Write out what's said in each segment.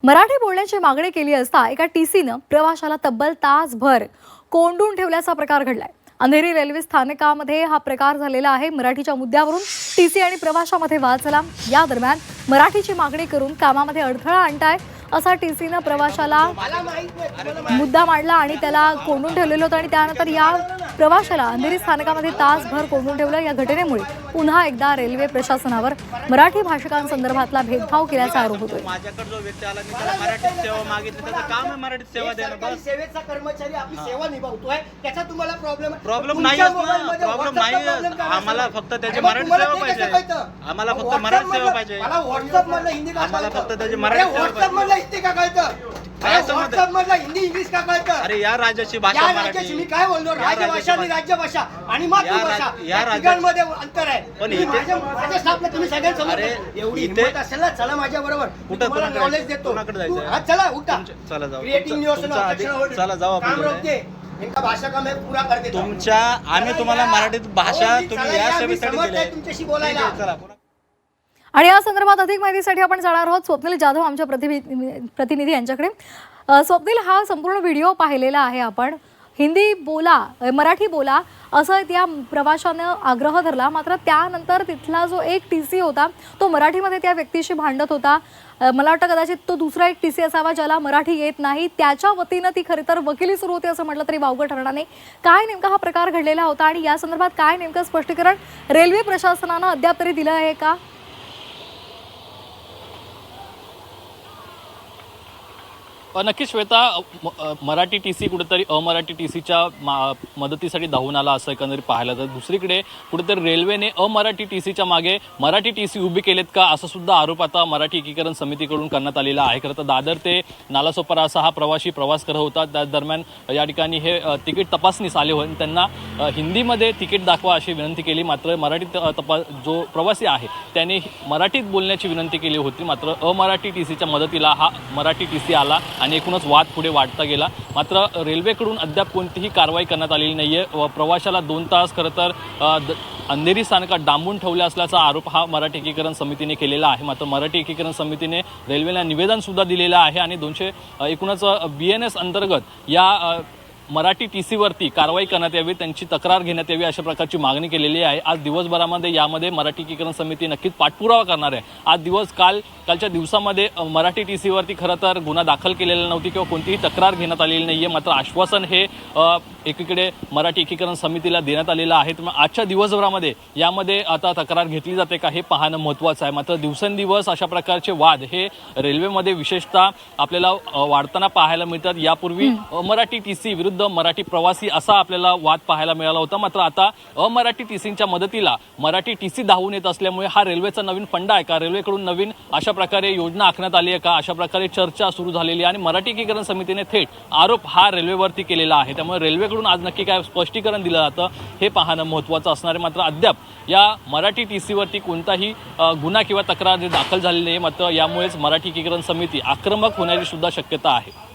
मराठी बोलण्याची मागणी केली असता एका टीसीनं प्रवाशाला तब्बल तासभर कोंडून ठेवल्याचा प्रकार घडलाय। अंधेरी रेल्वे स्थानकामध्ये हा प्रकार झालेला आहे। मराठीच्या मुद्द्यावरून टीसी आणि प्रवाशामध्ये वाद झाला। या दरम्यान मराठीची मागणी करून कामामध्ये अडथळा आणताय असा टीसीनं प्रवाशाला मुद्दा मांडला आणि त्याला कोंडून ठेवलेलं होतं आणि त्यानंतर या प्रवाशाला अंधेरी स्थानकामध्ये तासभर कोंडून ठेवलं। या घटनेमुळे पुन्हा एकदा रेल्वे प्रशासनावर मराठी भाषिकांसंदर्भातला भेदभाव केल्याचा आरोप होतोय। माझ्याकडे जो व्यक्ती आला मी त्याला मराठीत सेवा मागितली, त्याचं काम आहे मराठीत सेवा देणं। बस सेवेचा कर्मचारी आपली सेवा निभावतोय, त्याचा तुम्हाला प्रॉब्लेम नाही आम्हाला फक्त त्याची मराठी सेवा पाहिजे। आम्हाला फक्त मराठी सेवा पाहिजे। मला व्हॉट्सअप मधलं हिंदी का आम्हाला फक्त त्याची मराठी सेवा पाहिजे। व्हॉट्सअप मधलं हिंदी का कळतं? व्हॉट्सअप मधलं हिंदी इंग्लिश का कळतं? अरे या राज्याची भाषा या मराठी। राज्याची मी काय बोललो, राजभाषा आणि राज्यभाषा आणि मातृभाषा या ठिकाणमध्ये अंतर आहे। पण माझ्या स्टाफला तुम्ही सगळ्यांसमोर एवढी हिंमत असेल ना, चला माझ्या बरोबर, तुम्हाला नॉलेज देतो। चला उठा, चला जाऊ। क्रिएटिंग न्यूज चला जाऊ आपण। काम रोकते इनका भाषा का मैं पूरा कर देता हूं। तुमच्या आम्ही तुम्हाला मराठीत भाषा तुम्ही या सेवेसाठी दिली तुमच्याशी बोलायला। चला। आणि या संदर्भात अधिक माहितीसाठी आपण जाणार आहोत स्वप्नील जाधव आमच्या प्रतिनिधी यांच्याकडे। स्वप्नील, हा संपूर्ण व्हिडिओ पाहिलेला आहे आपण। हिंदी बोला, मराठी बोला असं त्या प्रवाशानं आग्रह धरला, मात्र त्यानंतर तिथला जो एक टीसी होता तो मराठीमध्ये त्या व्यक्तीशी भांडत होता। मला वाटतं कदाचित तो दुसरा एक टीसी असावा ज्याला मराठी येत नाही, त्याच्या वतीनं ती खरी तर वकिली सुरू होती असं म्हटलं तरी वावगं ठरणार नाही। काय नेमका हा प्रकार घडलेला होता आणि या संदर्भात काय नेमकं स्पष्टीकरण रेल्वे प्रशासनानं अद्याप तरी दिलं आहे का? नक्कीच श्वेता, मराठी टीसी कुठेतरी अमराठी टीसीच्या मदतीसाठी धावून आला असं एकंदरीत पाहायला तर दुसरीकडे कुठेतरी रेल्वेने अमराठी टीसीच्या मागे मराठी टीसी उभी केलेत का असा सुद्धा आरोप आता मराठी एकीकरण समितीकडून करण्यात आलेला आहे। खरं तर दादर ते नालासोपारा असा हा प्रवासी प्रवास करत होता। त्या दरम्यान या ठिकाणी हे तिकीट तपासणीस आले होते, त्यांना हिंदीमध्ये तिकीट दाखवा अशी विनंती केली, मात्र मराठी जो प्रवासी आहे त्याने मराठीत बोलण्याची विनंती केली होती। मात्र अमराठी टीसीच्या मदतीला हा मराठी टीसी आला आणि एकूणच वाद पुढे वाढता गेला। मात्र रेल्वेकडून अद्याप कोणतीही कारवाई करण्यात आलेली नाहीये। प्रवाशाला 2 तास खरं तर अंधेरी स्थानकात डांबून ठेवले असल्याचा आरोप हा मराठी एकीकरण समितीने केलेला आहे। मात्र मराठी एकीकरण समितीने रेल्वेला निवेदन सुद्धा दिलेलं आहे आणि 219 BNS अंतर्गत या मराठी टीसीवरती कारवाई करण्यात यावी, त्यांची तक्रार घेण्यात यावी अशा प्रकारची मागणी केलेली आहे। आज दिवसभरामध्ये यामध्ये मराठी एकीकरण समिती नक्कीच पाठपुरावा करणार आहे। आज कालच्या दिवसामध्ये मराठी टीसीवरती खरं तर गुन्हा दाखल केलेला नव्हती किंवा कोणतीही तक्रार घेण्यात आलेली नाहीये, मात्र आश्वासन हे एकीकडे मराठी एकीकरण समितीला देण्यात आलेलं आहे। त्यामुळे आजच्या दिवसभरामध्ये यामध्ये आता तक्रार घेतली जाते का हे पाहणं महत्त्वाचं आहे। मात्र दिवसेंदिवस अशा प्रकारचे वाद हे रेल्वेमध्ये विशेषतः आपल्याला वाढताना पाहायला मिळतात। यापूर्वी अमराठी टीसी विरुद्ध मराठी प्रवासी असा आपल्याला वाद पाहायला मिळाला होता, मात्र आता अमराठी टीसींच्या मदतीला मराठी टीसी धावून येत असल्यामुळे हा रेल्वेचा नवीन फंडा आहे का, रेल्वेकडून नवीन अशा प्रकारे योजना आखण्यात आली आहे का, अशा प्रकारे चर्चा सुरू झालेली आहे आणि मराठी एकीकरण समितीने थेट आरोप हा रेल्वेवरती केलेला आहे। त्यामुळे रेल्वेकडून आज नक्की काय स्पष्टीकरण दिलं जातं हे पाहणं महत्त्वाचं असणार आहे। मात्र अद्याप या मराठी टीसीवरती कोणताही गुन्हा किंवा तक्रार दाखल झालेली नाही, मात्र यामुळेच मराठी एकीकरण समिती आक्रमक होण्याची सुद्धा शक्यता आहे।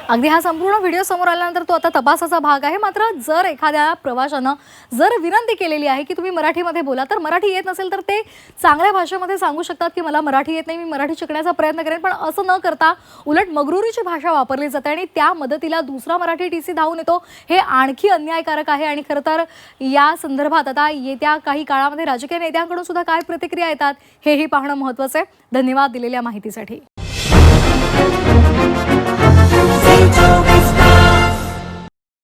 अगदी हा संपूर्ण व्हिडिओ समोर आल्यानंतर तो आता तपासाचा भाग आहे। मात्र जर एखाद्या प्रवाशानं जर विनंती केलेली आहे की तुम्ही मराठीमध्ये बोला, तर मराठी येत नसेल तर ते चांगल्या भाषेमध्ये सांगू शकतात की मला मराठी येत नाही, मी मराठी शिकण्याचा प्रयत्न करेन, पण असं न करता उलट मगरुरीची भाषा वापरली जाते आणि त्या मदतीला दुसरा मराठी टीसी धावून येतो, हे आणखी अन्यायकारक आहे। आणि खरं तर या संदर्भात आता येत्या काही काळामध्ये राजकीय नेत्यांकडून सुद्धा काय प्रतिक्रिया येतात हेही पाहणं महत्त्वाचं आहे। धन्यवाद दिलेल्या माहितीसाठी।